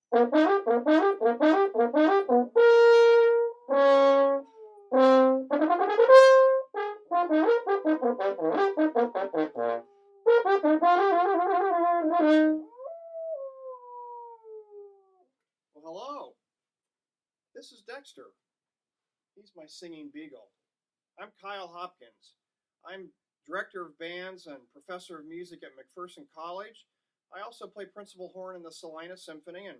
Hello. This is Dexter. He's my singing beagle. I'm Kyle Hopkins. I'm director of bands and professor of music at McPherson College. I also play principal horn in the Salina Symphony, and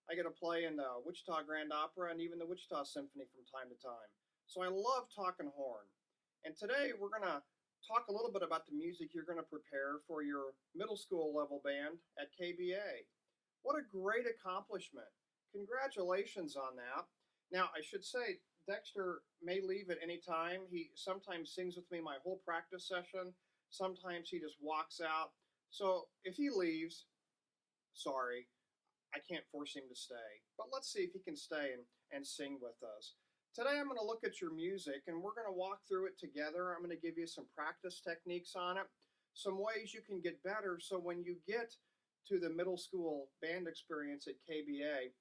I get to play in the Wichita Grand Opera and even the Wichita Symphony from time to time. So I love talking horn. And today we're going to talk a little bit about the music you're going to prepare for your middle school level band at KBA. What a great accomplishment. Congratulations on that. Now, I should say, Dexter may leave at any time. He sometimes sings with me my whole practice session. Sometimes he just walks out. So if he leaves, sorry, I can't force him to stay. But let's see if he can stay and sing with us. Today I'm going to look at your music and we're going to walk through it together. I'm going to give you some practice techniques on it, some ways you can get better so when you get to the middle school band experience at KBA,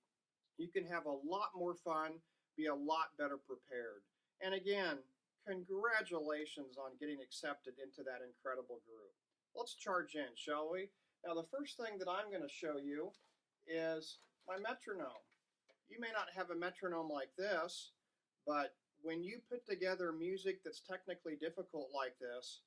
you can have a lot more fun, be a lot better prepared. And again, congratulations on getting accepted into that incredible group. Let's charge in, shall we? Now, the first thing that I'm going to show you is my metronome. You may not have a metronome like this, but when you put together music that's technically difficult like this,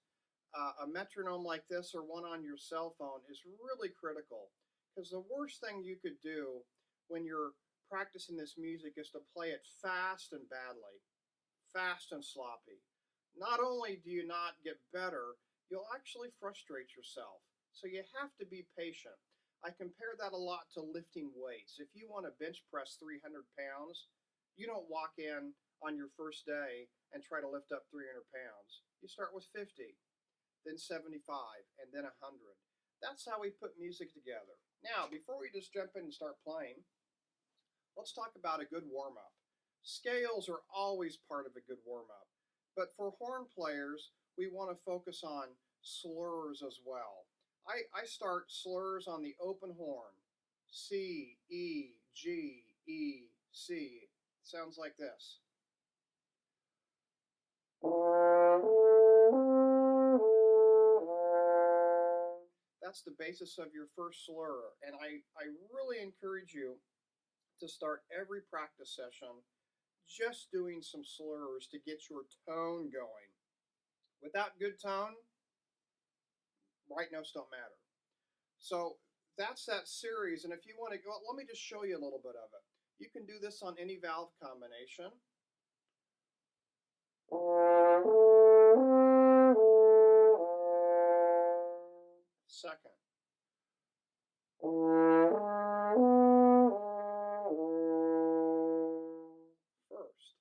a metronome like this or one on your cell phone is really critical, because the worst thing you could do when you're practicing this music is to play it fast and badly, fast and sloppy. Not only do you not get better, you'll actually frustrate yourself. So you have to be patient. I compare that a lot to lifting weights. If you want to bench press 300 pounds, you don't walk in on your first day and try to lift up 300 pounds. You start with 50, then 75, and then 100. That's how we put music together. Now, before we just jump in and start playing, let's talk about a good warm-up. Scales are always part of a good warm-up, but for horn players, we want to focus on slurs as well. I start slurs on the open horn. C, E, G, E, C. Sounds like this. That's the basis of your first slur, and I really encourage you to start every practice session just doing some slurs to get your tone going. Without good tone, right notes don't matter. So that's that series, and if you want to go, let me just show you a little bit of it. You can do this on any valve combination. Second. First.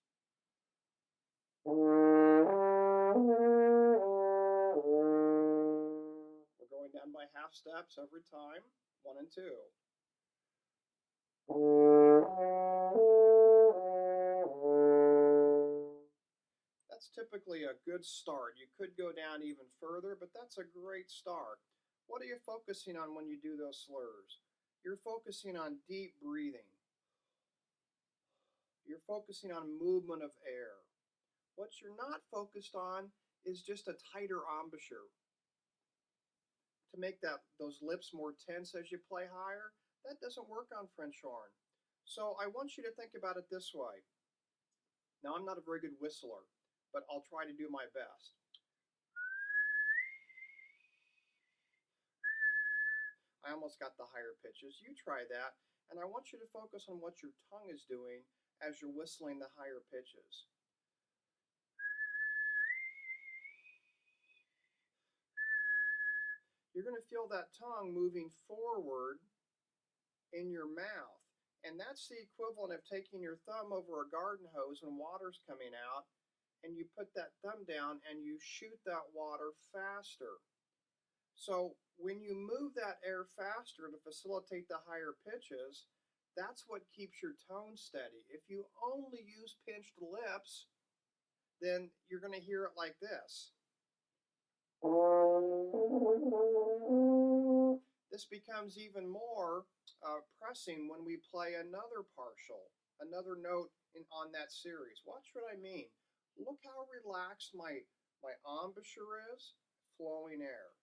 We're going down by half steps every time, 1 and 2. That's typically a good start. You could go down even further, but that's a great start. What are you focusing on when you do those slurs? You're focusing on deep breathing. You're focusing on movement of air. What you're not focused on is just a tighter embouchure. To make those lips more tense as you play higher, that doesn't work on French horn. So I want you to think about it this way. Now, I'm not a very good whistler, but I'll try to do my best. I almost got the higher pitches. You try that, and I want you to focus on what your tongue is doing as you're whistling the higher pitches. You're going to feel that tongue moving forward in your mouth. And that's the equivalent of taking your thumb over a garden hose when water's coming out, and you put that thumb down and you shoot that water faster. So when you move that air faster to facilitate the higher pitches, that's what keeps your tone steady. If you only use pinched lips, then you're going to hear it like this. This becomes even more pressing when we play another partial, another note on that series. Watch what I mean. Look how relaxed my embouchure is, flowing air.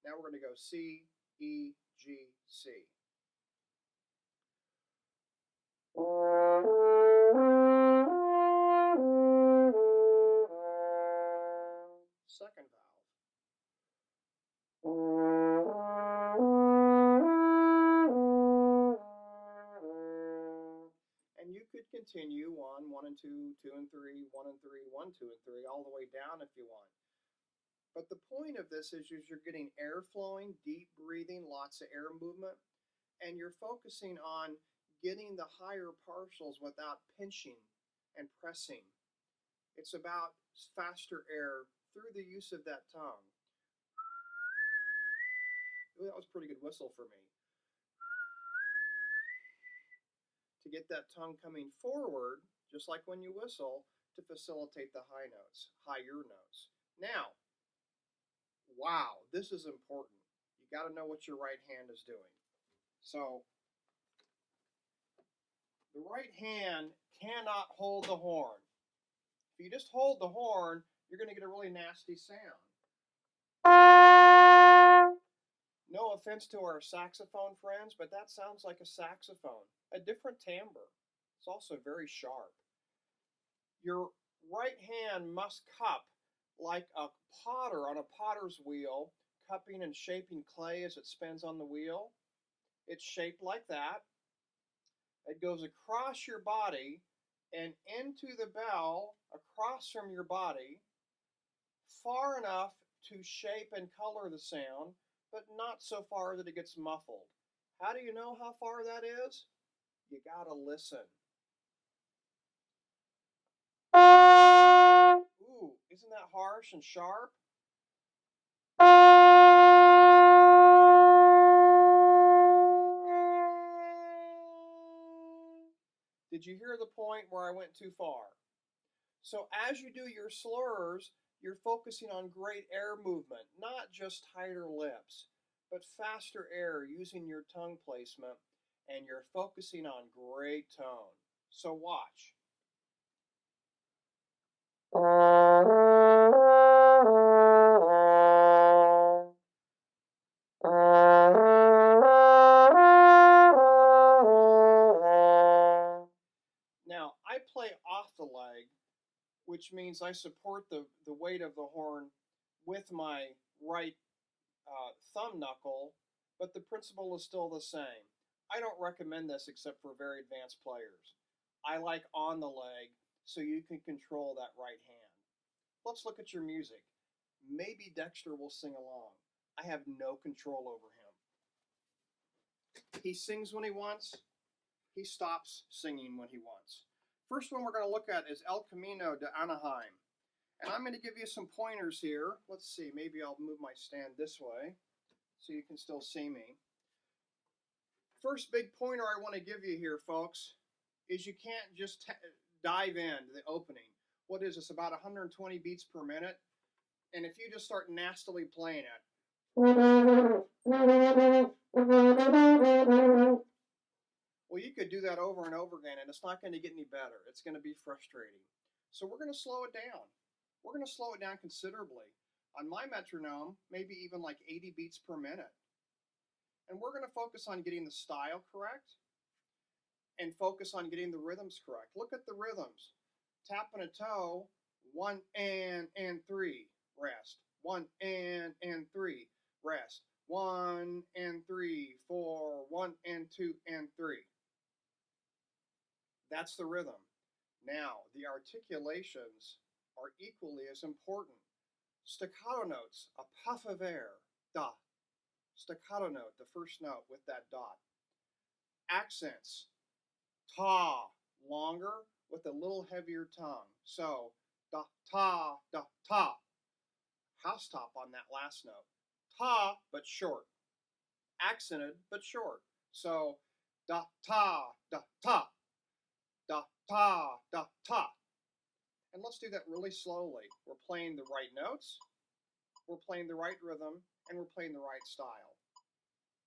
Now we're going to go C, E, G, C. Second valve. And you could continue 1, 1 and 2, 2 and 3, 1 and 3, 1, 2 and 3, all the way down if you want. But the point of this is you're getting air flowing, deep breathing, lots of air movement, and you're focusing on getting the higher partials without pinching and pressing. It's about faster air through the use of that tongue. Ooh, that was a pretty good whistle for me. To get that tongue coming forward, just like when you whistle, to facilitate the high notes, higher notes. Now, wow, this is important. You got to know what your right hand is doing. So, the right hand cannot hold the horn. If you just hold the horn, you're going to get a really nasty sound. No offense to our saxophone friends, but that sounds like a saxophone. A different timbre. It's also very sharp. Your right hand must cup like a potter on a potter's wheel, cupping and shaping clay as it spins on the wheel. It's shaped like that. It goes across your body and into the bell, across from your body, far enough to shape and color the sound, but not so far that it gets muffled. How do you know how far that is? You gotta listen. Ooh, isn't that harsh and sharp? Did you hear the point where I went too far? So as you do your slurs, you're focusing on great air movement, not just tighter lips, but faster air using your tongue placement, and you're focusing on great tone. So watch. Now, I play off the leg, which means I support the weight of the horn with my right thumb knuckle, but the principle is still the same. I don't recommend this except for very advanced players. I like on the leg so you can control that right hand. Let's look at your music. Maybe Dexter will sing along. I have no control over him. He sings when he wants. He stops singing when he wants. First one we're going to look at is El Camino de Anaheim. And I'm going to give you some pointers here. Let's see, maybe I'll move my stand this way so you can still see me. First big pointer I want to give you here, folks, is you can't just dive into the opening. What is this, about 120 beats per minute? And if you just start nastily playing it, well, you could do that over and over again, and it's not going to get any better. It's going to be frustrating. So we're going to slow it down. We're going to slow it down considerably. On my metronome, maybe even like 80 beats per minute. And we're going to focus on getting the style correct and focus on getting the rhythms correct. Look at the rhythms. Tapping a toe, 1 and 3, rest. 1 and 3, rest. 1 and 3, 4, 1 and 2 and 3. That's the rhythm. Now, the articulations are equally as important. Staccato notes, a puff of air, da. Staccato note, the first note with that dot. Accents, ta, longer with a little heavier tongue. So, da, ta, da, ta. House top on that last note. Ta, but short. Accented, but short. So, da, ta, da, ta. Da, ta, da, ta. And let's do that really slowly. We're playing the right notes, we're playing the right rhythm, and we're playing the right style.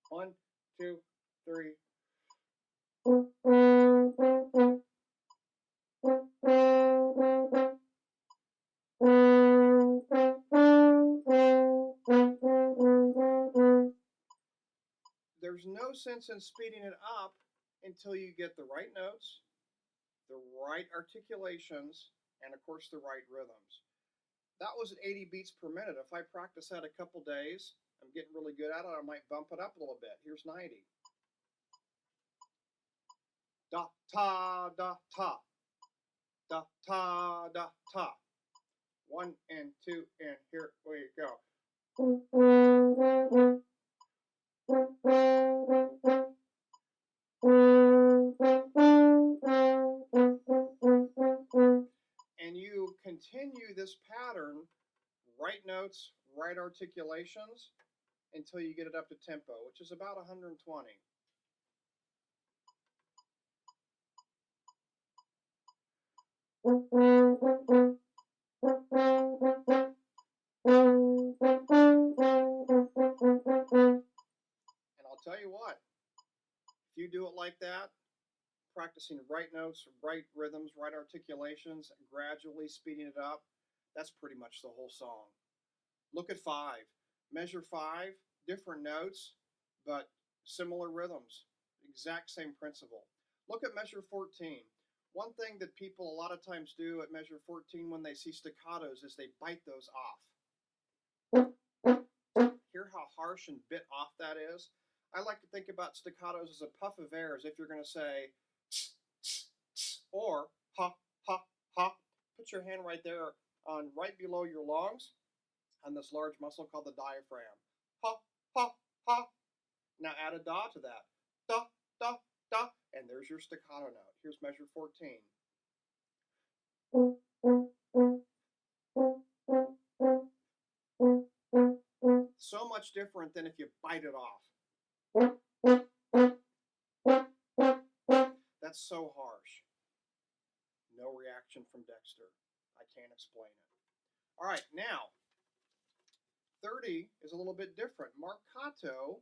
1, 2, 3. There's no sense in speeding it up until you get the right notes, the right articulations, and of course the right rhythms. That was at 80 beats per minute. If I practice that a couple days, I'm getting really good at it, I might bump it up a little bit. Here's 90. Da, ta, da, ta. Da, ta, da, ta. 1 and 2, and here we go. And you continue this pattern, right notes, right articulations, until you get it up to tempo, which is about 120. And I'll tell you what, if you do it like that, practicing right notes, right rhythms, right articulations, gradually speeding it up, that's pretty much the whole song. Look at 5. Measure 5, different notes, but similar rhythms. Exact same principle. Look at measure 14. One thing that people a lot of times do at measure 14 when they see staccatos is they bite those off. Hear how harsh and bit off that is? I like to think about staccatos as a puff of air, as if you're going to say, or ha, ha, ha. Put your hand right there on right below your lungs on this large muscle called the diaphragm. Ha, ha, ha. Now add a da to that. Da, da, da. And there's your staccato note. Here's measure 14. So much different than if you bite it off. That's so harsh. No reaction from Dexter. I can't explain it. All right, now, 30 is a little bit different. Marcato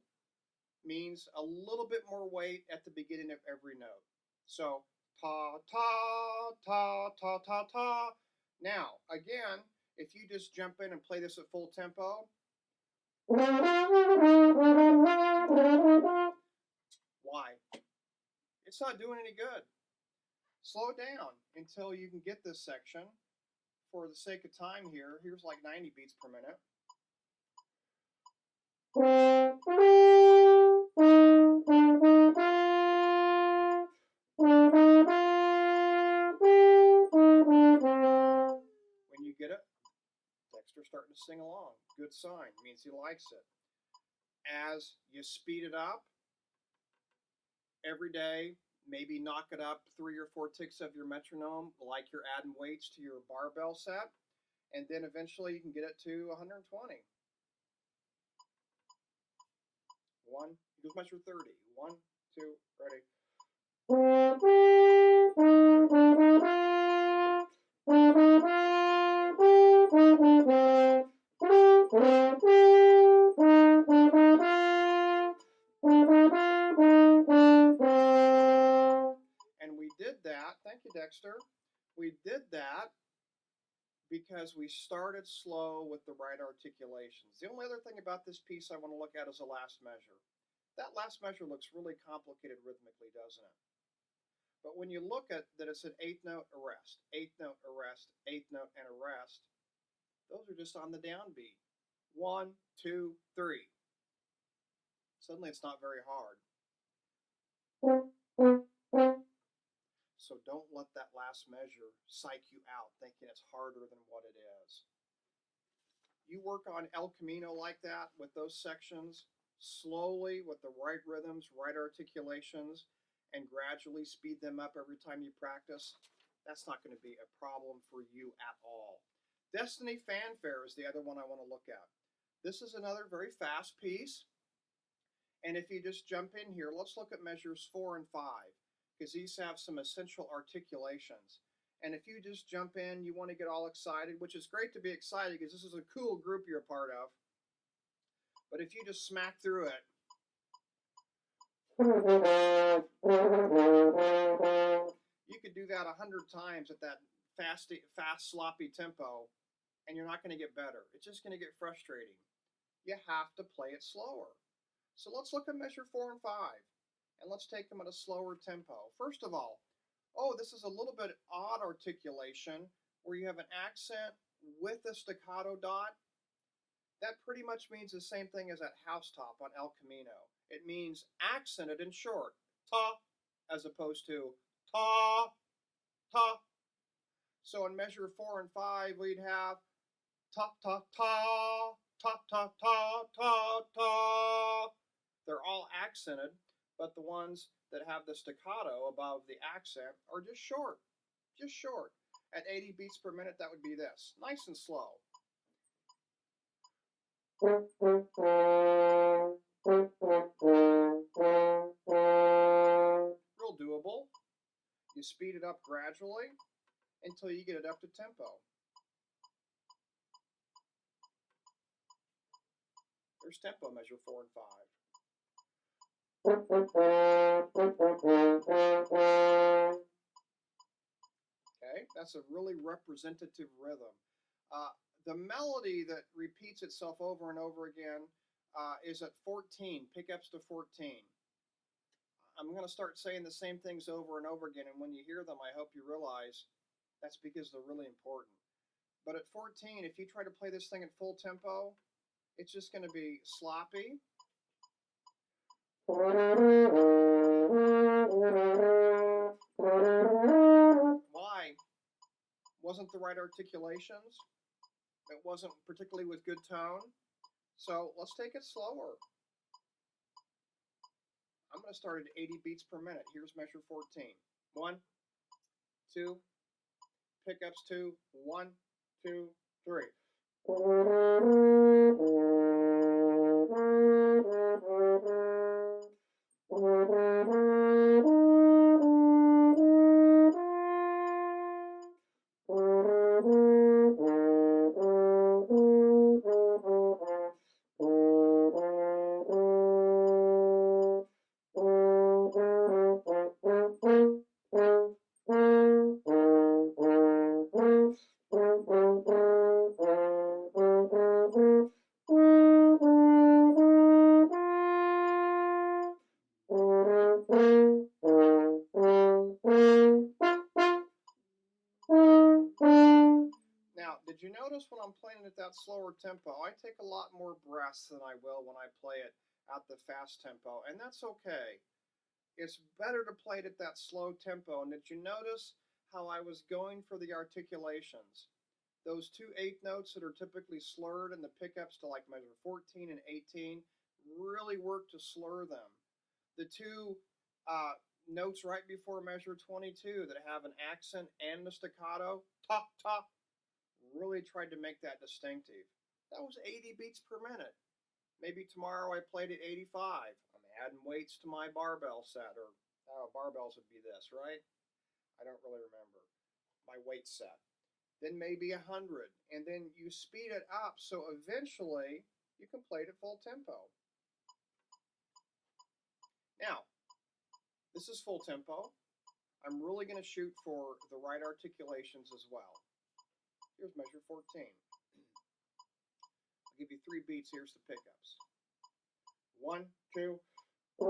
means a little bit more weight at the beginning of every note. So, ta, ta, ta, ta, ta, ta. Now, again, if you just jump in and play this at full tempo, why? It's not doing any good. Slow it down until you can get this section. For the sake of time here, here's like 90 beats per minute. When you get it, Dexter's starting to sing along. Good sign. Means he likes it. As you speed it up, every day, maybe knock it up 3 or 4 ticks of your metronome, like you're adding weights to your barbell set, and then eventually you can get it to 120. 1, here's measure 30. 1, 2, ready. And we did that, thank you, Dexter. We did that because we started slow with the right articulations. The only other thing about this piece I want to look at is the last measure. That last measure looks really complicated rhythmically, doesn't it? But when you look at that, it's an 8th note arrest, 8th note arrest, 8th note and arrest. Those are just on the downbeat. 1, 2, 3. Suddenly it's not very hard. So don't let that last measure psych you out thinking it's harder than what it is. You work on El Camino like that with those sections, slowly with the right rhythms, right articulations, and gradually speed them up every time you practice. That's not going to be a problem for you at all. Destiny Fanfare is the other one I want to look at. This is another very fast piece. And if you just jump in here, let's look at measures 4 and 5, because these have some essential articulations. And if you just jump in, you want to get all excited, which is great to be excited because this is a cool group you're a part of. But if you just smack through it, You could do that 100 times at that fast, sloppy tempo, and you're not going to get better. It's just going to get frustrating. You have to play it slower. So let's look at measure 4 and 5, and let's take them at a slower tempo. First of all, this is a little bit odd articulation where you have an accent with a staccato dot. That pretty much means the same thing as that housetop on El Camino. It means accented and short, ta, as opposed to ta, ta. So in measure 4 and 5, we'd have ta, ta, ta, ta, ta, ta, ta, ta. They're all accented, but the ones that have the staccato above the accent are just short, just short. At 80 beats per minute, that would be this, nice and slow. Real doable. You speed it up gradually until you get it up to tempo. There's tempo, measure 4 and 5. Okay, that's a really representative rhythm. The melody that repeats itself over and over again is at 14, pickups to 14. I'm going to start saying the same things over and over again, and when you hear them, I hope you realize that's because they're really important. But at 14, if you try to play this thing at full tempo, it's just going to be sloppy. Why? Wasn't the right articulations. It wasn't particularly with good tone. So let's take it slower. I'm going to start at 80 beats per minute. Here's measure 14. 1, 2, pickups 2, 1, 2, 3. Now, did you notice when I'm playing at that slower tempo, I take a lot more breaths than I will when I play it at the fast tempo, and that's okay. It's better to play it at that slow tempo. And did you notice how I was going for the articulations? Those 2 8th notes that are typically slurred in the pickups to like measure 14 and 18 really work to slur them. The 2 notes right before measure 22 that have an accent and the staccato, ta, ta, really tried to make that distinctive. That was 80 beats per minute. Maybe tomorrow I played at 85. I'm adding weights to my barbell set, or barbells would be this, right? I don't really remember. My weight set. Then maybe 100, and then you speed it up so eventually you can play it at full tempo. Now, this is full tempo. I'm really going to shoot for the right articulations as well. Here's measure 14. I'll give you 3 beats. Here's the pickups. 1, 2. You're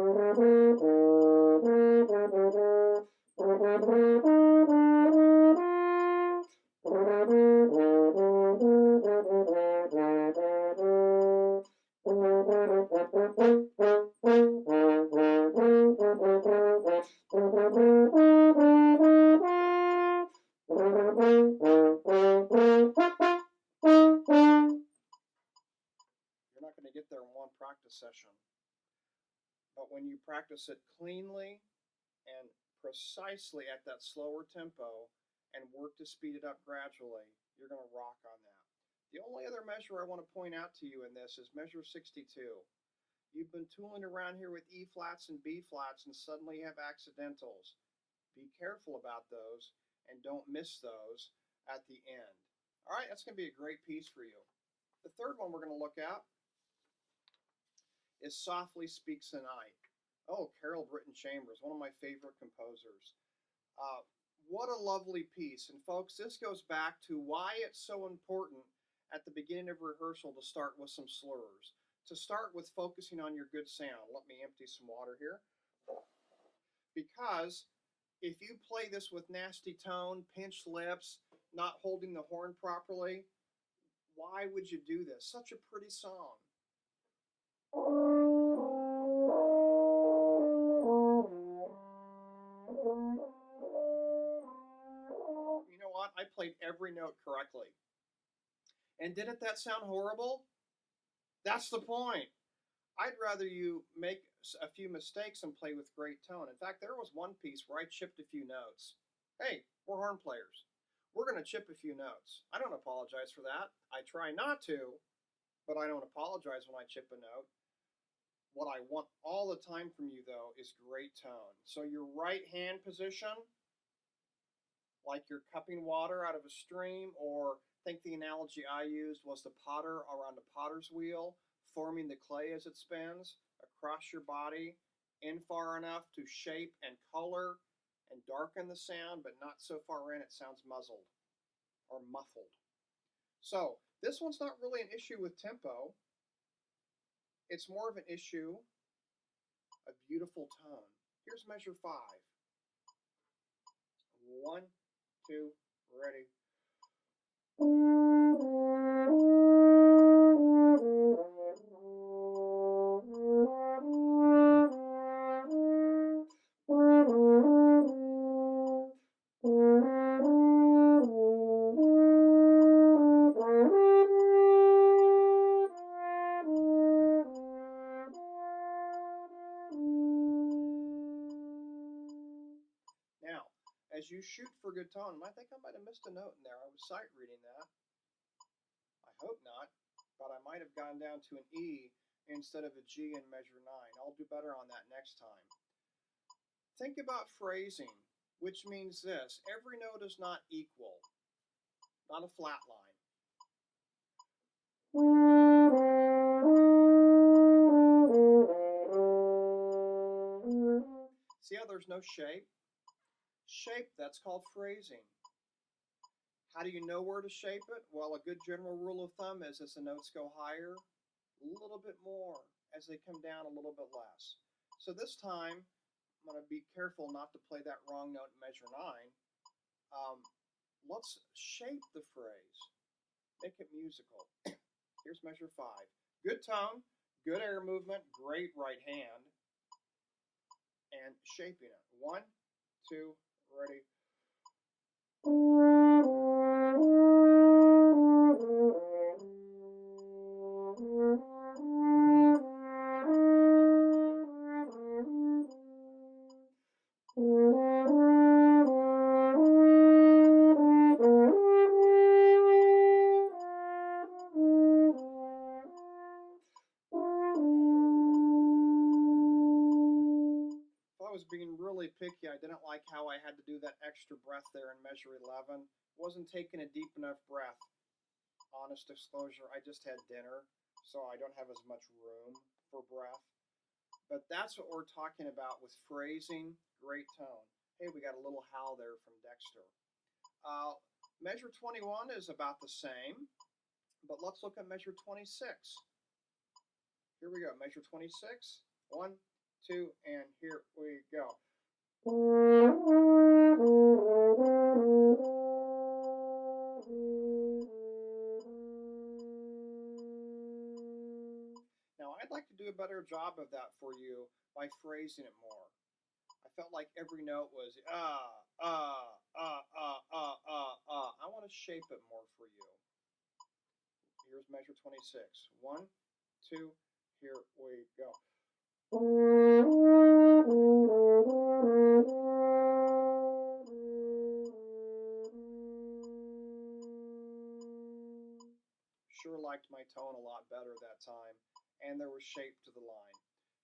not going to get there in one practice session. But when you practice it cleanly and precisely at that slower tempo and work to speed it up gradually, you're going to rock on that. The only other measure I want to point out to you in this is measure 62. You've been tooling around here with E flats and B flats and suddenly you have accidentals. Be careful about those and don't miss those at the end. All right, that's going to be a great piece for you. The third one we're going to look at is Softly Speaks the Night. Oh, Carol Brittin Chambers, one of my favorite composers. What a lovely piece. And folks, this goes back to why it's so important at the beginning of rehearsal to start with some slurs, to start with focusing on your good sound. Let me empty some water here. Because if you play this with nasty tone, pinched lips, not holding the horn properly, why would you do this? Such a pretty song. You know what? I played every note correctly. And didn't that sound horrible? That's the point. I'd rather you make a few mistakes and play with great tone. In fact, there was one piece where I chipped a few notes. Hey, we're horn players. We're going to chip a few notes. I don't apologize for that. I try not to, but I don't apologize when I chip a note. What I want all the time from you, though, is great tone. So your right hand position, like you're cupping water out of a stream, or I think the analogy I used was the potter around a potter's wheel, forming the clay as it spins across your body, in far enough to shape and color and darken the sound, but not so far in it sounds muzzled or muffled. So this one's not really an issue with tempo. It's more of an issue of beautiful tone. Here's measure 5. 1, 2, ready. Now, as you shoot for good tone, I think I might have missed a note in there. I was sight reading that. I hope not, but I might have gone down to an E instead of a G in measure 9. I'll do better on that next time. Think about phrasing, which means this. Every note is not equal, not a flat line. See how there's no shape? Shape, that's called phrasing. How do you know where to shape it? Well, a good general rule of thumb is as the notes go higher, a little bit more. As they come down, a little bit less. So this time, I'm going to be careful not to play that wrong note in measure 9. Let's shape the phrase. Make it musical. Here's measure 5. Good tone, good air movement, great right hand, and shaping it. 1, 2, ready. Was being really picky. I didn't like how I had to do that extra breath there in measure 11. Wasn't taking a deep enough breath. Honest disclosure, I just had dinner, so I don't have as much room for breath. But that's what we're talking about with phrasing, great tone. Hey, we got a little howl there from Dexter. Measure 21 is about the same, but let's look at measure 26. Here we go, measure 26. 1, 2, and here we go. Now, I'd like to do a better job of that for you by phrasing it more. I felt like every note was I want to shape it more for you. Here's measure 26. 1, 2, here we go. Sure liked my tone a lot better that time, and there was shape to the line.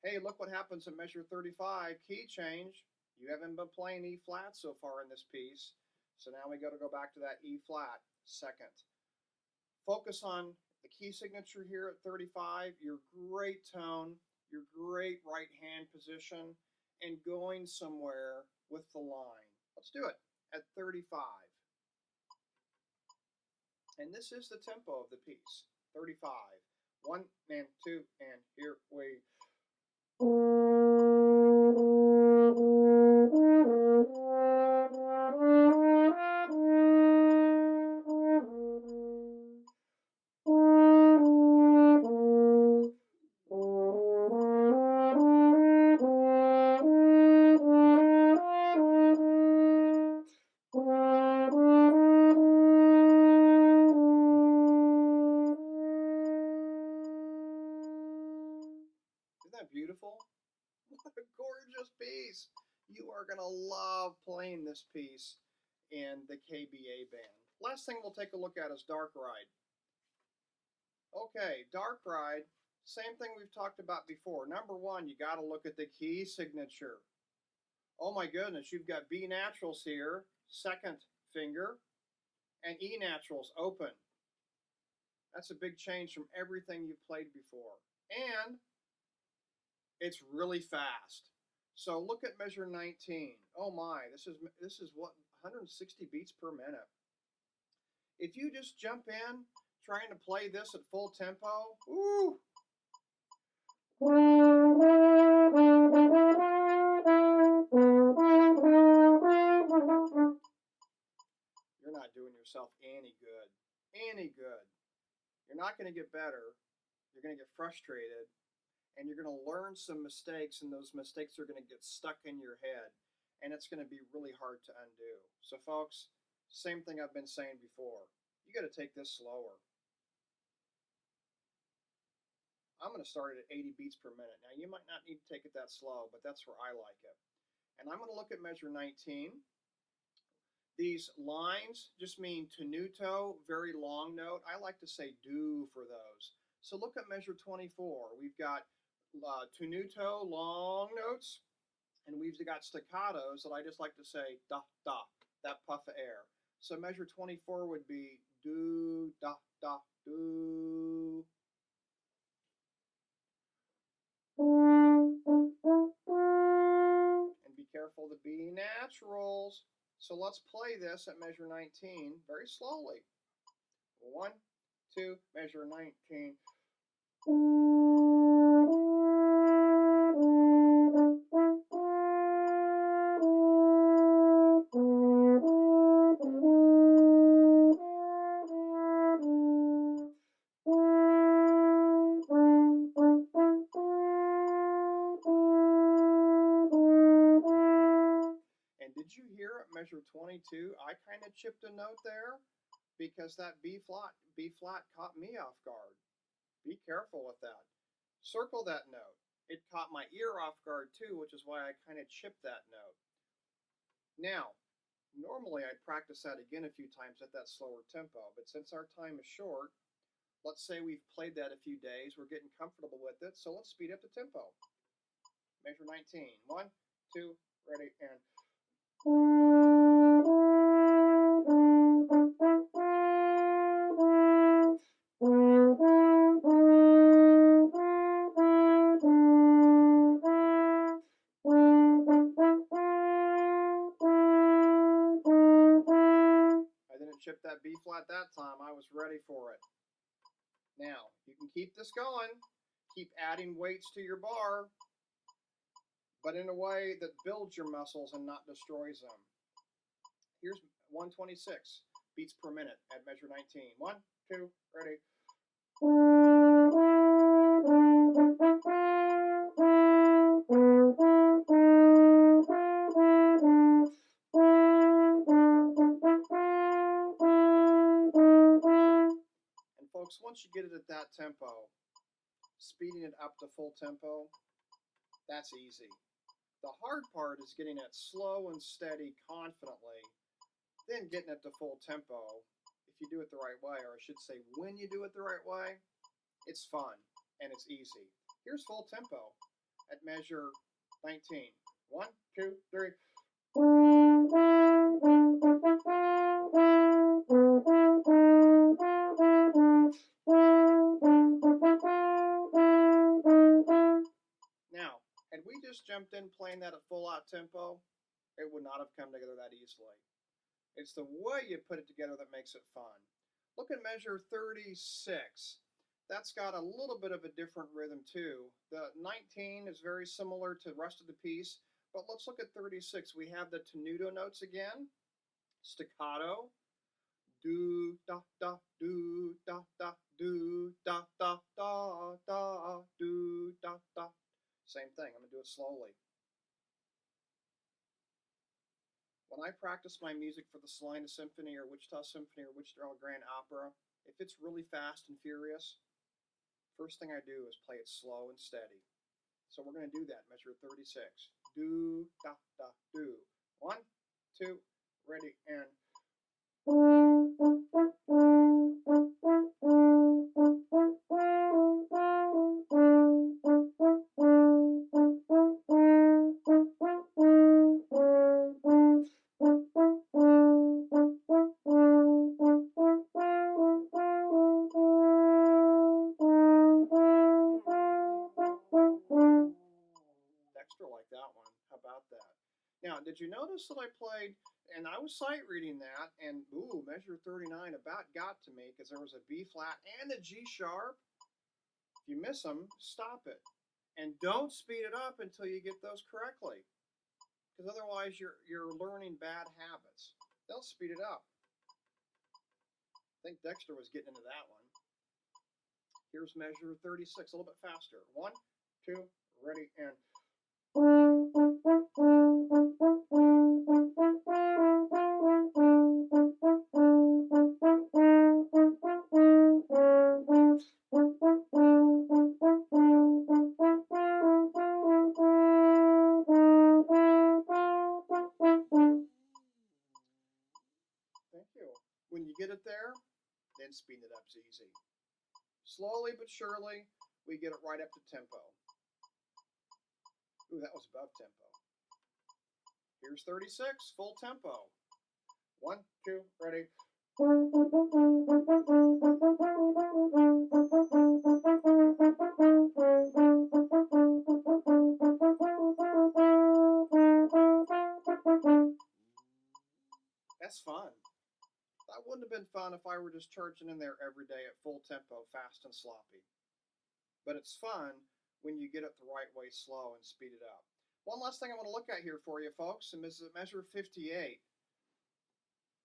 Hey, look what happens in measure 35, key change. You haven't been playing E flat so far in this piece, so now we got to go back to that E flat second. Focus on the key signature here at 35, your great tone, your great right hand position, and going somewhere with the line. Let's do it at 35. And this is the tempo of the piece, 35. 1 and 2, and here we Isn't that beautiful? What a gorgeous piece. You are going to love playing this piece in the KBA band. Last thing we'll take a look at is Dark Ride. Okay, Dark Ride, same thing we've talked about before. Number one, you got to look at the key signature. Oh my goodness, you've got B naturals here, second finger, and E naturals open. That's a big change from everything you've played before. And it's really fast. So look at measure 19. Oh my, this is what, 160 beats per minute. If you just jump in trying to play this at full tempo, ooh. You're not doing yourself any good. Any good. You're not going to get better. You're going to get frustrated. And you're going to learn some mistakes, and those mistakes are going to get stuck in your head, and it's going to be really hard to undo. So folks, same thing I've been saying before. You got to take this slower. I'm going to start it at 80 beats per minute. Now, you might not need to take it that slow, but that's where I like it. And I'm going to look at measure 19. These lines just mean tenuto, very long note. I like to say do for those. So look at measure 24. We've got tenuto, long notes, and we've got staccatos that I just like to say da, da, that puff of air. So measure 24 would be do, da, da, do. And be careful the B naturals. So let's play this at measure 19 very slowly. 1, 2, measure 19. And did you hear at measure 22, I kind of chipped a note there because that B flat caught me off guard. Be careful with that. Circle that note. It caught my ear off guard too, which is why I kind of chipped that note. Now, normally I'd practice that again a few times at that slower tempo, but since our time is short, let's say we've played that a few days, we're getting comfortable with it, so let's speed up the tempo. Measure 19. 1, 2, ready, and chip that B flat that time. I was ready for it. Now, you can keep this going. Keep adding weights to your bar, but in a way that builds your muscles and not destroys them. Here's 126 beats per minute at measure 19. 1, 2, ready. Folks, once you get it at that tempo, speeding it up to full tempo, that's easy. The hard part is getting it slow and steady confidently, then getting it to full tempo if you do it the right way, or I should say when you do it the right way, it's fun and it's easy. Here's full tempo at measure 19. 1, 2, 3. Now, had we just jumped in playing that at full out tempo, it would not have come together that easily. It's the way you put it together that makes it fun. Look at measure 36. That's got a little bit of a different rhythm too. The 19 is very similar to the rest of the piece, but let's look at 36. We have the tenuto notes again, staccato, do da da do da da do da da da da do da da. Same thing. I'm gonna do it slowly. When I practice my music for the Salina Symphony or Wichita Symphony or Wichita Grand Opera, if it's really fast and furious, first thing I do is play it slow and steady. So we're going to do that, measure 36. Do, da, da, do. 1, 2, ready, and... Extra like that one. How about that? Now, did you notice that I played, and I was sight reading that, and ooh, measure 39 about got to me because there was a B flat and a G sharp. If you miss them, stop it. And don't speed it up until you get those correctly, because otherwise you're learning bad habits. They'll speed it up. I think Dexter was getting into that one. Here's measure 36, a little bit faster. 1, 2, ready, and... Thank you. When you get it there, then speed it up's easy. Slowly but surely, we get it right up to tempo. Ooh, that was above tempo. Here's 36, full tempo. 1, 2, ready. That's fun. That wouldn't have been fun if I were just charging in there every day at full tempo, fast and sloppy. But it's fun when you get it the right way slow and speed it up. One last thing I want to look at here for you folks, and this is measure 58.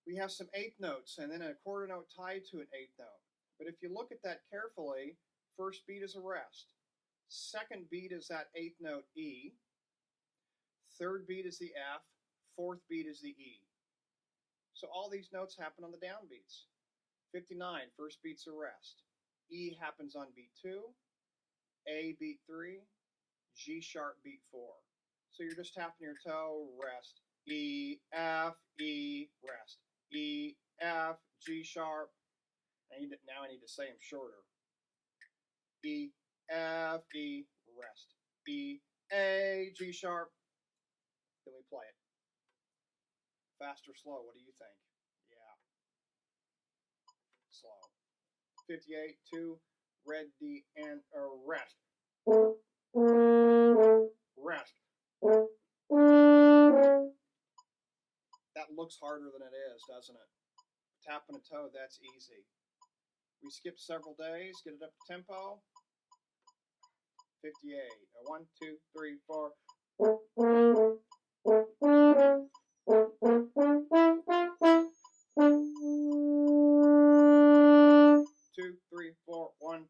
We have some eighth notes and then a quarter note tied to an eighth note. But if you look at that carefully, first beat is a rest. Second beat is that eighth note E. Third beat is the F. Fourth beat is the E. So all these notes happen on the downbeats. 59, first beat's a rest. E happens on beat 2. A beat 3. G sharp beat 4. So you're just tapping your toe, rest. E, F, E, rest. E, F, G sharp. Now I need to say them shorter. E, F, E, rest. E, A, G sharp. Then we play it. Fast or slow, what do you think? Yeah. Slow. 58, 2, ready, and rest. Rest. That looks harder than it is, doesn't it? Tapping a toe, that's easy. We skip several days, get it up to tempo. 58. 1, 2, 3, 4. 2, 3, 4, 1.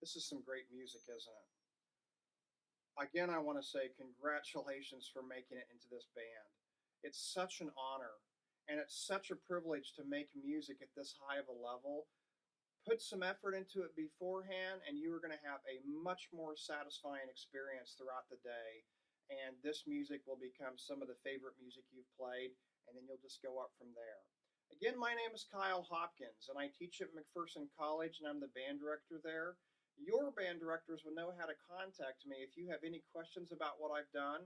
This is some great music, isn't it? Again, I want to say congratulations for making it into this band. It's such an honor, and it's such a privilege to make music at this high of a level. Put some effort into it beforehand, and you are going to have a much more satisfying experience throughout the day. And this music will become some of the favorite music you've played, and then you'll just go up from there. Again, my name is Kyle Hopkins, and I teach at McPherson College, and I'm the band director there. Your band directors will know how to contact me if you have any questions about what I've done.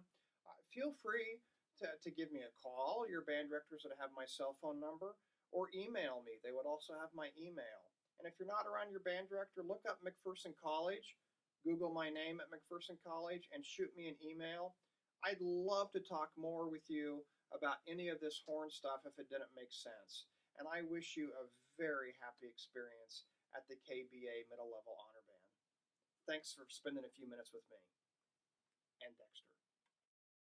Feel free to give me a call. Your band directors would have my cell phone number, or email me. They would also have my email. And if you're not around your band director, look up McPherson College. Google my name at McPherson College and shoot me an email. I'd love to talk more with you about any of this horn stuff if it didn't make sense. And I wish you a very happy experience at the KBA Middle Level Honor Band. Thanks for spending a few minutes with me and Dexter.